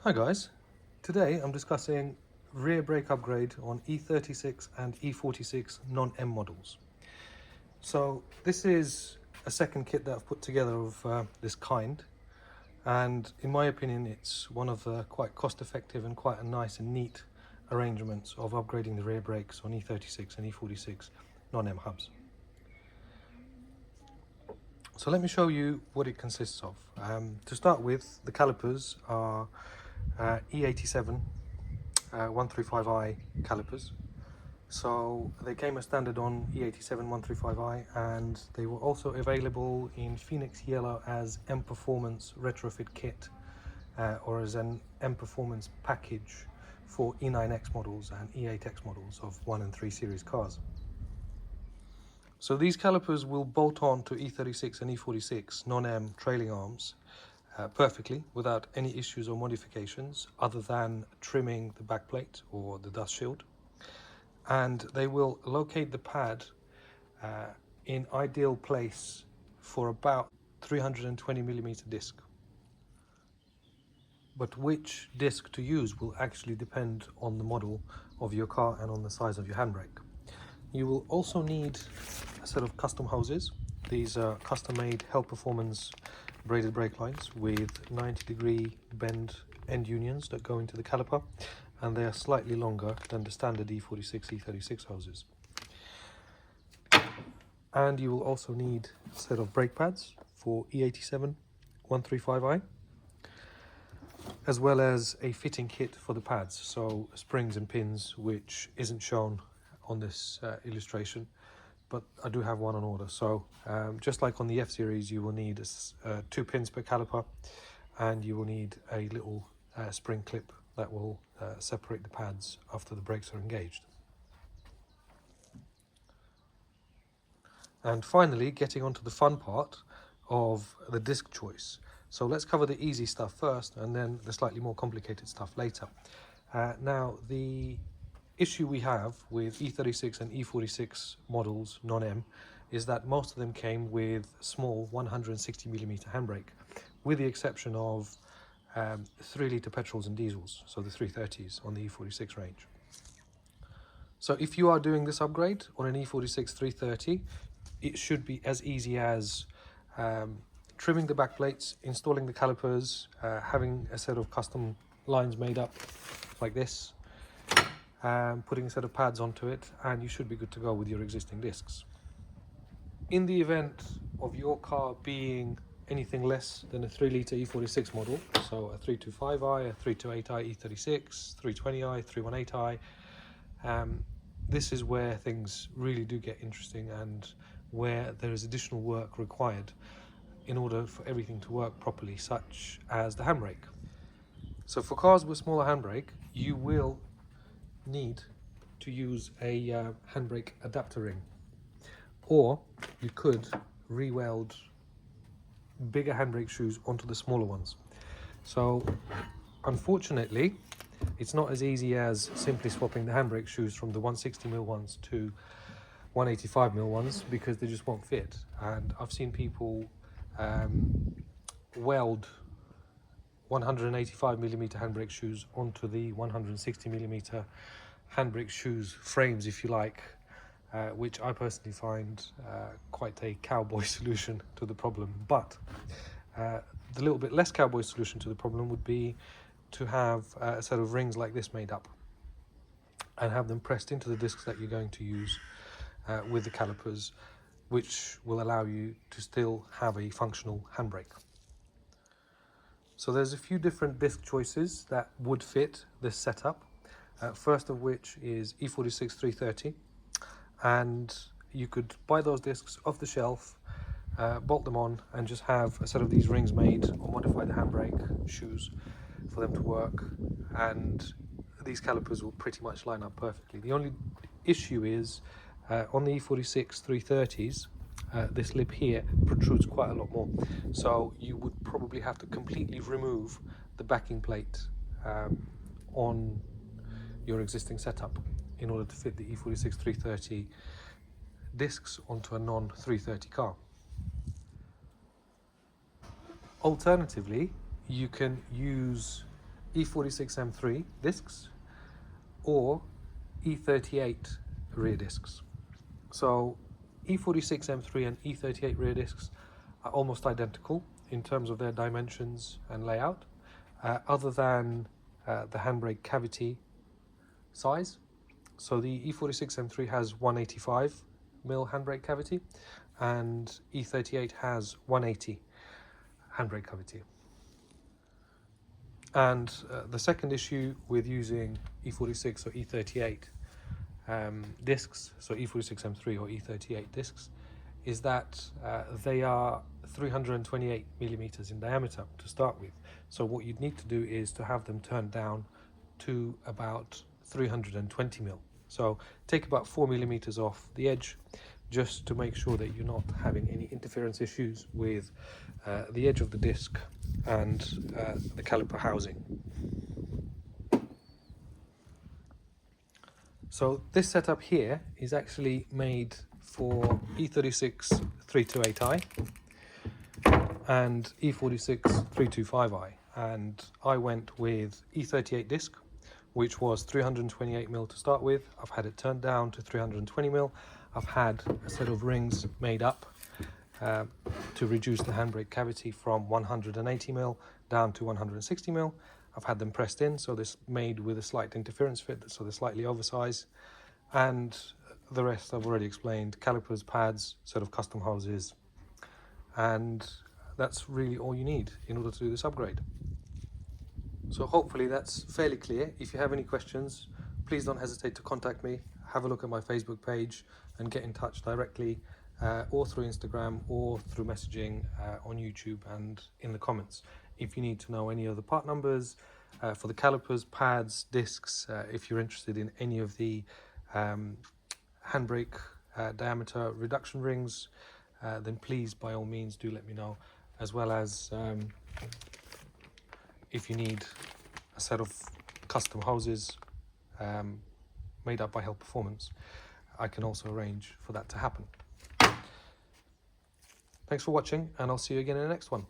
Hi guys, today I'm discussing rear brake upgrade on E36 and E46 non-M models. So this is a second kit that I've put together of this kind, and in my opinion it's one of the quite cost effective and quite a nice and neat arrangements of upgrading the rear brakes on E36 and E46 non-M hubs. So let me show you what it consists of. To start with, the calipers are E87 135i calipers. So they came as standard on E87 135i, and they were also available in Phoenix Yellow as M Performance retrofit kit or as an M Performance package for E9X models and E8X models of 1 and 3 series cars. So these calipers will bolt on to E36 and E46 non-M trailing arms perfectly without any issues or modifications other than trimming the backplate or the dust shield, and they will locate the pad in ideal place for about 320mm disc. But which disc to use will actually depend on the model of your car and on the size of your handbrake. You will also need a set of custom hoses. These are custom-made Hell Performance braided brake lines with 90-degree bend end unions that go into the caliper, and they are slightly longer than the standard E46, E36 hoses. And you will also need a set of brake pads for E87 135i, as well as a fitting kit for the pads, so springs and pins, which isn't shown on this illustration, but I do have one on order. So just like on the F series, you will need 2 pins per caliper, and you will need a little spring clip that will separate the pads after the brakes are engaged. And finally, getting onto the fun part of the disc choice. So let's cover the easy stuff first and then the slightly more complicated stuff later. Now, the issue we have with E36 and E46 models non-M is that most of them came with small 160mm handbrake, with the exception of 3-litre petrols and diesels, so the 330s on the E46 range. So if you are doing this upgrade on an E46 330, it should be as easy as trimming the back plates, installing the calipers, having a set of custom lines made up like this, putting a set of pads onto it, and you should be good to go with your existing discs. In the event of your car being anything less than a 3-litre E46 model, so a 325i, a 328i E36, 320i, 318i, this is where things really do get interesting and where there is additional work required in order for everything to work properly, such as the handbrake. So for cars with smaller handbrake, you will need to use a handbrake adapter ring, or you could re-weld bigger handbrake shoes onto the smaller ones. So unfortunately, it's not as easy as simply swapping the handbrake shoes from the 160mm ones to 185mm ones, because they just won't fit. And I've seen people weld 185mm handbrake shoes onto the 160mm handbrake shoes frames, if you like, which I personally find quite a cowboy solution to the problem. But the little bit less cowboy solution to the problem would be to have a set of rings like this made up and have them pressed into the discs that you're going to use with the calipers, which will allow you to still have a functional handbrake. So there's a few different disc choices that would fit this setup. First of which is E46 330, and you could buy those discs off the shelf, bolt them on, and just have a set of these rings made, or modify the handbrake shoes for them to work, and these calipers will pretty much line up perfectly. The only issue is on the E46 330s, this lip here protrudes quite a lot more, so you would probably have to completely remove the backing plate on your existing setup in order to fit the E46 330 discs onto a non-330 car. Alternatively, you can use E46 M3 discs or E38 rear discs. So E46 M3 and E38 rear discs are almost identical in terms of their dimensions and layout, other than the handbrake cavity size. So the E46 M3 has 185 mil handbrake cavity and E38 has 180 handbrake cavity. And the second issue with using E46 or E38 discs, so E46 M3 or E38 discs, is that they are 328 millimeters in diameter to start with. So what you'd need to do is to have them turned down to about 320 mil. So take about 4 millimeters off the edge, just to make sure that you're not having any interference issues with the edge of the disc and the caliper housing. So this setup here is actually made for E36 328i and E46 325i, and I went with E38 disc, which was 328 mil to start with. I've had it turned down to 320 mil. I've had a set of rings made up to reduce the handbrake cavity from 180 mil down to 160 mil. I've had them pressed in, so this made with a slight interference fit, so they're slightly oversized. And the rest I've already explained: calipers, pads, set of custom hoses, and that's really all you need in order to do this upgrade. So hopefully that's fairly clear. If you have any questions, please don't hesitate to contact me. Have a look at my Facebook page and get in touch directly, or through Instagram or through messaging on YouTube and in the comments. If you need to know any of the part numbers for the calipers, pads, discs, if you're interested in any of the handbrake diameter reduction rings, then please by all means do let me know, as well as if you need a set of custom hoses made up by Help Performance, I can also arrange for that to happen. Thanks for watching, and I'll see you again in the next one.